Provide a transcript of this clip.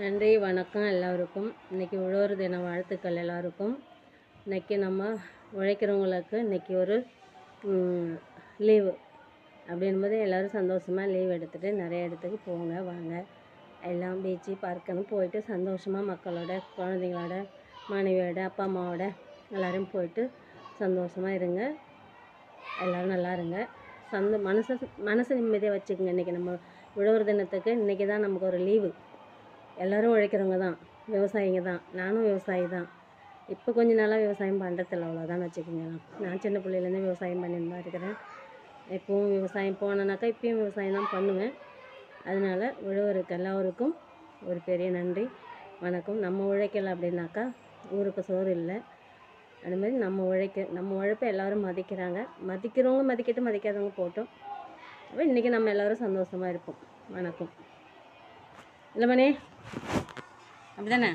நன்றி வணக்கம் எல்லோருக்கும். இன்றைக்கி உழவர் தின வாழ்த்துக்கள் எல்லாருக்கும். இன்றைக்கி நம்ம உழைக்கிறவங்களுக்கு இன்றைக்கி ஒரு லீவு அப்படின்போது எல்லோரும் சந்தோஷமாக லீவ் எடுத்துகிட்டு நிறைய இடத்துக்கு போங்க வாங்க, எல்லாம் பீச்சு பார்க்குன்னு போயிட்டு சந்தோஷமாக மக்களோட, குழந்தைங்களோட, மனைவியோட, அப்பா அம்மாவோட எல்லோரும் போயிட்டு சந்தோஷமாக இருங்க. எல்லோரும் நல்லா இருங்க. மனசு நிம்மதியாக வச்சுக்கோங்க. இன்றைக்கி நம்ம உழவர் தினத்துக்கு இன்றைக்கி தான் நமக்கு ஒரு லீவு. எல்லோரும் உழைக்கிறவங்க தான், விவசாயிங்க தான். நானும் விவசாயி தான். இப்போ கொஞ்ச நாளாக விவசாயம் பண்ணுறதில்ல, அவ்வளோதான் வச்சுக்கோங்க. நான் சின்ன பிள்ளையிலேருந்து விவசாயம் பண்ணிட்டு தான் இருக்கிறேன். இப்போவும் விவசாயம் போனேனாக்கா இப்போயும் விவசாயம் தான் பண்ணுவேன். அதனால் உழவருக்கு எல்லோருக்கும் ஒரு பெரிய நன்றி வணக்கம். நம்ம உழைக்கலை அப்படின்னாக்கா ஊருக்கு சோறு இல்லை. அதுமாதிரி நம்ம உழைப்பை எல்லோரும் மதிக்கிறாங்க. மதிக்கிறவங்க மதிக்கட்டும், மதிக்காதவங்க போட்டோம். அப்போ இன்றைக்கி நம்ம எல்லோரும் சந்தோஷமாக இருப்போம். வணக்கம். இல்லை மணி, அப்படி தானே?